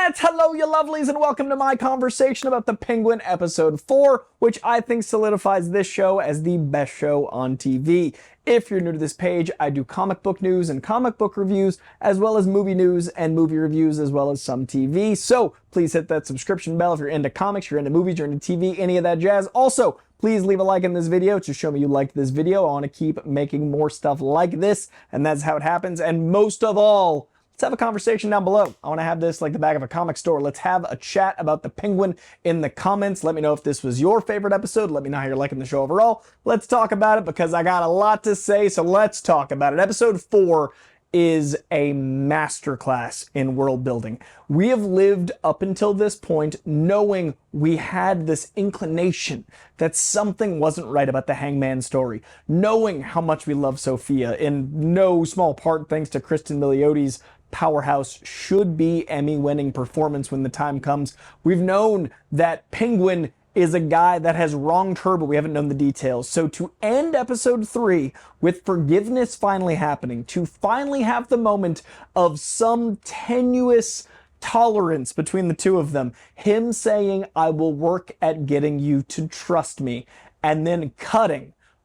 Internets! Hello, you lovelies, and welcome to my conversation about The Penguin Episode 4, which I think solidifies this show as the best show on TV. If you're new to this page, I do comic book news and comic book reviews, as well as movie news and movie reviews, as well as some TV. So please hit that subscription bell if you're into comics, you're into movies, you're into TV, any of that jazz. Also, please leave a like in this video to show me you liked this video. I want to keep making more stuff like this, and that's how it happens. And most of all, let's have a conversation down below. I want to have this like the back of a comic store. Let's have a chat about the Penguin in the comments. Let me know if this was your favorite episode. Let me know how you're liking the show overall. Let's talk about it because I got a lot to say, so let's talk about it. Episode 4 is a masterclass in world building. We have lived up until this point knowing we had this inclination that something wasn't right about the Hangman story, knowing how much we love Sofia, in no small part thanks to Cristin Milioti's powerhouse, should be Emmy-winning performance when the time comes. We've known that Penguin is a guy that has wronged her, but we haven't known the details. So to end episode 3 with forgiveness finally happening, to finally have the moment of some tenuous tolerance between the two of them, him saying, "I will work at getting you to trust me," and then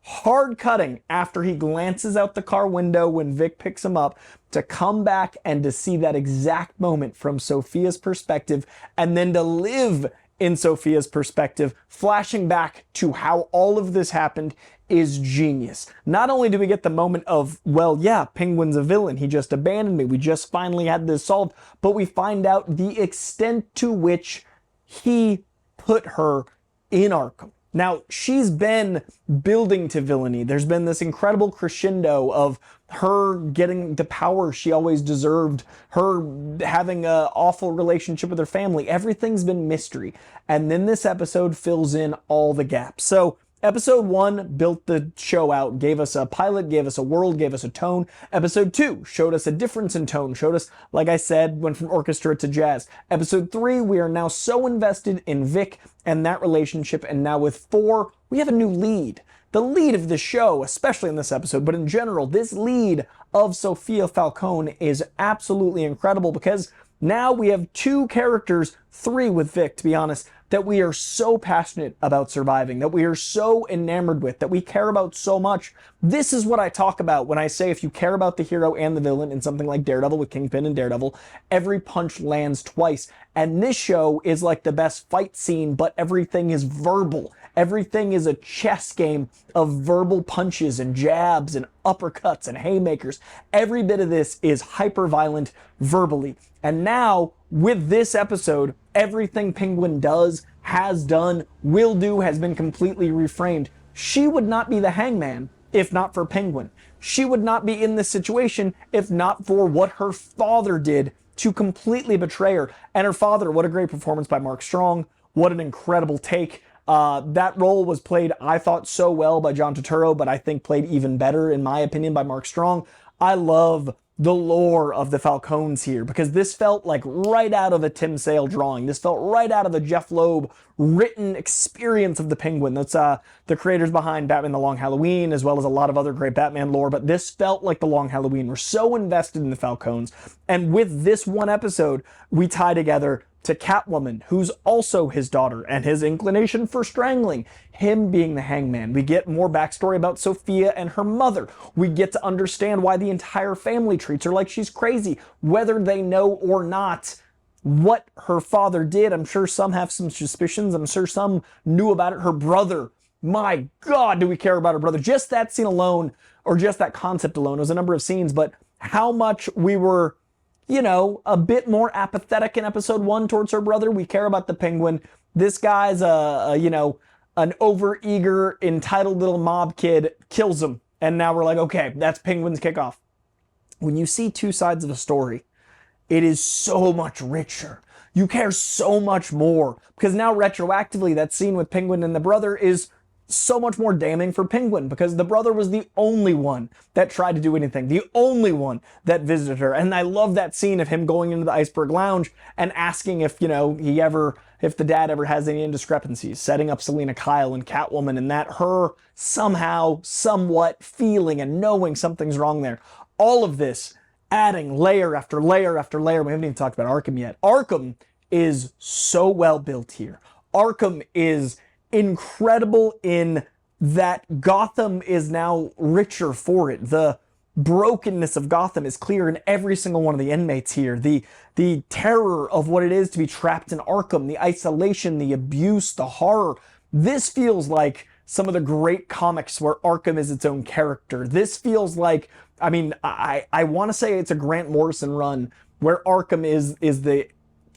hard cutting after he glances out the car window when Vic picks him up, to come back and to see that exact moment from Sofia's perspective, and then to live in Sofia's perspective, flashing back to how all of this happened, is genius. Not only do we get the moment of, well, yeah, Penguin's a villain, he just abandoned me, we just finally had this solved, but we find out the extent to which he put her in Arkham. Now, she's been building to villainy. There's been this incredible crescendo of her getting the power she always deserved, her having an awful relationship with her family. Everything's been mystery. And then this episode fills in all the gaps. So episode 1 built the show out, gave us a pilot, gave us a world, gave us a tone. Episode 2 showed us a difference in tone, showed us, like I said, went from orchestra to jazz. Episode 3, we are now so invested in Vic and that relationship, and now with 4, we have a new lead. The lead of the show, especially in this episode, but in general, this lead of Sofia Falcone is absolutely incredible because now we have 2 characters, 3 with Vic, to be honest, that we are so passionate about surviving, that we are so enamored with, that we care about so much. This is what I talk about when I say if you care about the hero and the villain in something like Daredevil with Kingpin and Daredevil, every punch lands twice. And this show is like the best fight scene, but everything is verbal. Everything is a chess game of verbal punches and jabs and uppercuts and haymakers. Every bit of this is hyper-violent verbally. And now, with this episode, everything Penguin does, has done, will do, has been completely reframed. She would not be the Hangman if not for Penguin. She would not be in this situation if not for what her father did to completely betray her. And her father, what a great performance by Mark Strong. What an incredible take. That role was played, I thought, so well by John Turturro, but I think played even better, in my opinion, by Mark Strong. I love the lore of the Falcones here, because this felt like right out of a Tim Sale drawing. This felt right out of a Jeff Loeb written experience of the Penguin. That's the creators behind Batman The Long Halloween, as well as a lot of other great Batman lore, but this felt like The Long Halloween. We're so invested in the Falcones, and with this one episode, we tie together to Catwoman, who's also his daughter, and his inclination for strangling, him being the Hangman. We get more backstory about Sofia and her mother. We get to understand why the entire family treats her like she's crazy, whether they know or not what her father did. I'm sure some have some suspicions. I'm sure some knew about it. Her brother, my God, do we care about her brother? Just that scene alone, or just that concept alone, it was a number of scenes, but how much we were, you know, a bit more apathetic in episode 1 towards her brother. We care about the Penguin. This guy's you know, an overeager, entitled little mob kid, kills him. And now we're like, okay, that's Penguin's kickoff. When you see 2 sides of a story, it is so much richer. You care so much more. Because now retroactively, that scene with Penguin and the brother is so much more damning for Penguin, because the brother was the only one that tried to do anything, the only one that visited her. And I love that scene of him going into the Iceberg Lounge and asking if, you know, if the dad ever has any indiscrepancies, setting up Selena Kyle and Catwoman, and that her somehow, somewhat feeling and knowing something's wrong there. All of this adding layer after layer after layer. We haven't even talked about ARKHAM yet. ARKHAM is so well built here. ARKHAM is incredible in that Gotham is now richer for it. The brokenness of Gotham is clear in every single one of the inmates here. The terror of what it is to be trapped in Arkham, the isolation, the abuse, the horror. This feels like some of the great comics where Arkham is its own character. This feels like, I mean, I want to say it's a Grant Morrison run where Arkham is the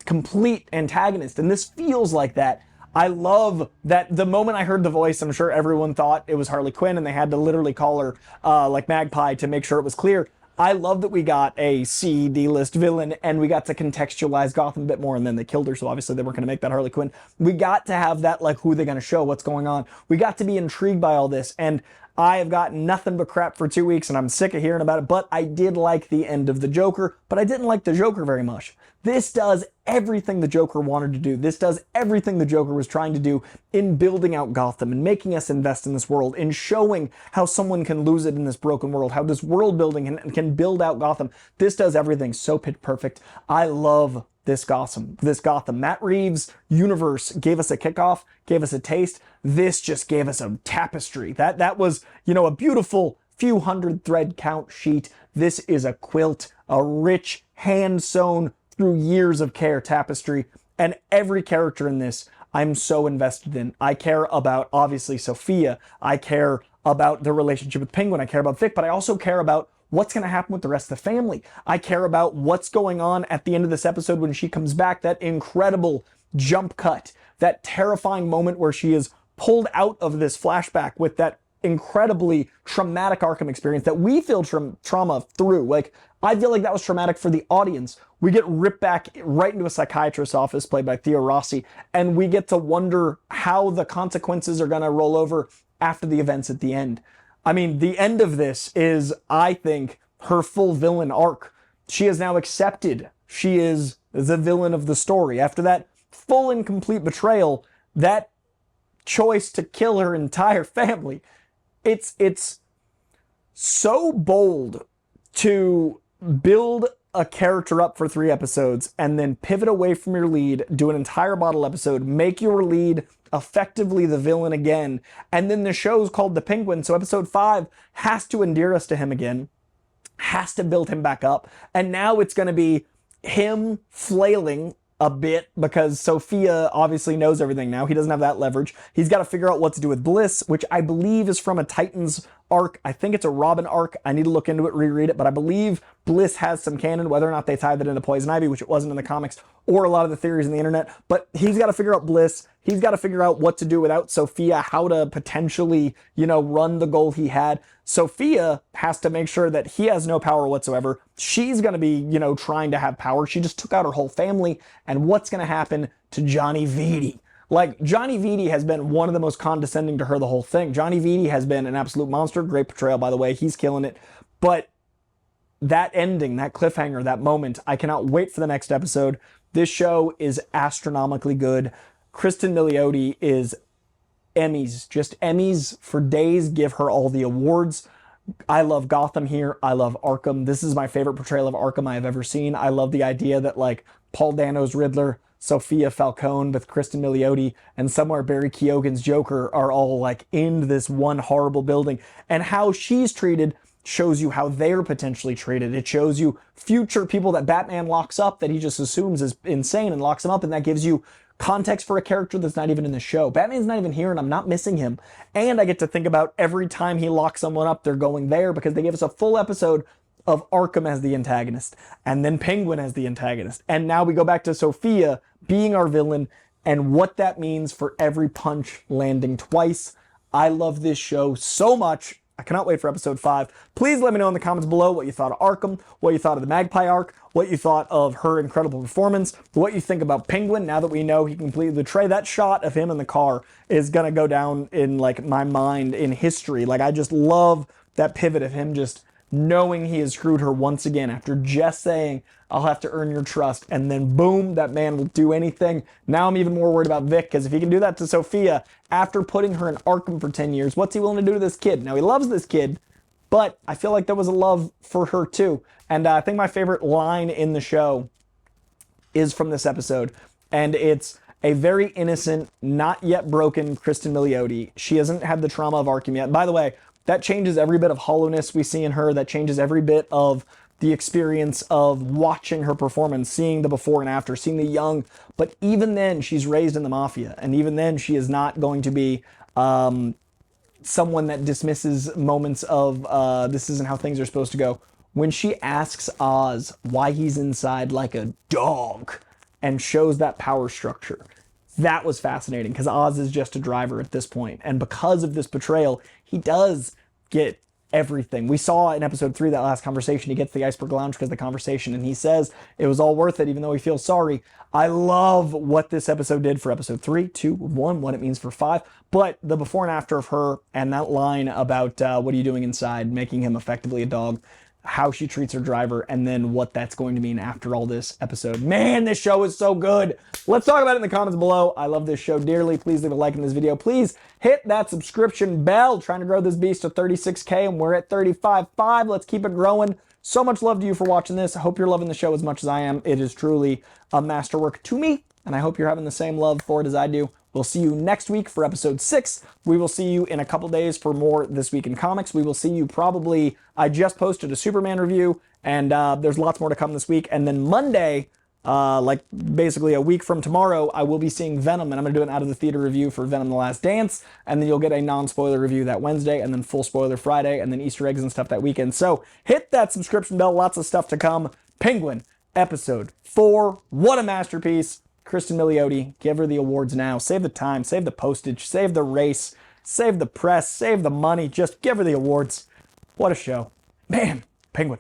complete antagonist, and this feels like that. I love that the moment I heard the voice, I'm sure everyone thought it was Harley Quinn, and they had to literally call her like Magpie to make sure it was clear. I love that we got a C/D list villain, and we got to contextualize Gotham a bit more, and then they killed her, so obviously they weren't going to make that Harley Quinn. We got to have that, like, who are they going to show, what's going on. We got to be intrigued by all this, and I have gotten nothing but crap for 2 weeks, and I'm sick of hearing about it, but I did like the end of the Joker, but I didn't like the Joker very much. This does everything the Joker wanted to do. This does everything the Joker was trying to do in building out Gotham and making us invest in this world, in showing how someone can lose it in this broken world, how this world building can build out Gotham. This does everything so pitch perfect. I love this Gotham. Matt Reeves' universe gave us a kickoff, gave us a taste. This just gave us a tapestry. That was, you know, a beautiful few hundred thread count sheet. This is a quilt, a rich hand-sewn through years of care tapestry, and every character in this I'm so invested in. I care about, obviously, Sofia. I care about the relationship with Penguin. I care about Vic, but I also care about what's going to happen with the rest of the family. I care about what's going on at the end of this episode when she comes back, that incredible jump cut, that terrifying moment where she is pulled out of this flashback with that incredibly traumatic Arkham experience that we feel trauma through. Like, I feel like that was traumatic for the audience. We get ripped back right into a psychiatrist's office played by Theo Rossi, and we get to wonder how the consequences are going to roll over after the events at the end. I mean, the end of this is, I think, her full villain arc. She is now accepted. She is the villain of the story. After that full and complete betrayal, that choice to kill her entire family, it's so bold to build a character up for 3 episodes and then pivot away from your lead, do an entire bottle episode, make your lead effectively the villain again, and then the show's called The Penguin, so episode 5 has to endear us to him again, has to build him back up, and now it's going to be him flailing a bit because Sofia obviously knows everything now. He doesn't have that leverage. He's got to figure out what to do with Bliss, which I believe is from a Titans arc. I think it's a Robin arc. I need to look into it, reread it, but I believe Bliss has some canon, whether or not they tied that into Poison Ivy, which it wasn't in the comics, or a lot of the theories on the internet. But he's got to figure out Bliss. He's got to figure out what to do without Sofia, how to potentially, you know, run the goal he had. Sofia has to make sure that he has no power whatsoever. She's going to be, you know, trying to have power. She just took out her whole family. And what's going to happen to Johnny Vitti? Like, Johnny Vitti has been one of the most condescending to her the whole thing. Johnny Vitti has been an absolute monster. Great portrayal, by the way. He's killing it. But that ending, that cliffhanger, that moment, I cannot wait for the next episode. This show is astronomically good. Cristin Milioti is Emmys, just Emmys for days. Give her all the awards. I love Gotham here. I love Arkham. This is my favorite portrayal of Arkham I have ever seen. I love the idea that, like, Paul Dano's Riddler, Sofia Falcone with Cristin Milioti, and somewhere Barry Keoghan's Joker are all, like, in this one horrible building. And how she's treated shows you how they're potentially treated. It shows you future people that Batman locks up that he just assumes is insane and locks them up, and that gives you context for a character that's not even in the show. Batman's not even here, and I'm not missing him. And I get to think about every time he locks someone up, they're going there, because they gave us a full episode of Arkham as the antagonist, and then Penguin as the antagonist. And now we go back to Sofia being our villain, and what that means for every punch landing twice. I love this show so much. I cannot wait for episode 5. Please let me know in the comments below what you thought of Arkham, what you thought of the Magpie arc, what you thought of her incredible performance, what you think about Penguin now that we know he completely betrayed. That shot of him in the car is going to go down in, like, my mind in history. Like, I just love that pivot of him just knowing he has screwed her once again after just saying, I'll have to earn your trust, and then boom, that man will do anything. Now I'm even more worried about Vic, because if he can do that to Sofia after putting her in Arkham for 10 years, what's he willing to do to this kid? Now, he loves this kid, but I feel like there was a love for her too, And I think my favorite line in the show is from this episode. And it's a very innocent, not yet broken Cristin Milioti. She hasn't had the trauma of ARKHAM yet. By the way, that changes every bit of hollowness we see in her. That changes every bit of the experience of watching her performance, seeing the before and after, seeing the young. But even then, she's raised in the mafia. And even then, she is not going to be someone that dismisses moments of this isn't how things are supposed to go. When she asks Oz why he's inside like a dog and shows that power structure, that was fascinating because Oz is just a driver at this point. And because of this betrayal, he does get everything. We saw in episode 3, that last conversation, he gets the iceberg lounge because of the conversation, and he says it was all worth it even though he feels sorry. I love what this episode did for episode 3, 2, 1, what it means for 5, but the before and after of her and that line about what are you doing inside, making him effectively a dog, how she treats her driver, and then what that's going to mean after all this episode. Man, this show is so good. Let's talk about it in the comments below. I love this show dearly. Please leave a like in this video. Please hit that subscription bell. Trying to grow this beast to 36K, and we're at 35.5. Let's keep it growing. So much love to you for watching this. I hope you're loving the show as much as I am. It is truly a masterwork to me, and I hope you're having the same love for it as I do. We'll see you next week for episode 6. We will see you in a couple days for more This Week in Comics. We will see you probably, I just posted a Superman review, and there's lots more to come this week. And then Monday, like basically a week from tomorrow, I will be seeing Venom, and I'm going to do an out of the theater review for Venom: The Last Dance, and then you'll get a non-spoiler review that Wednesday, and then full spoiler Friday, and then Easter eggs and stuff that weekend. So hit that subscription bell. Lots of stuff to come. Penguin, episode 4. What a masterpiece. Cristin Milioti, give her the awards now. Save the time, save the postage, save the race, save the press, save the money. Just give her the awards. What a show. Man, Penguin.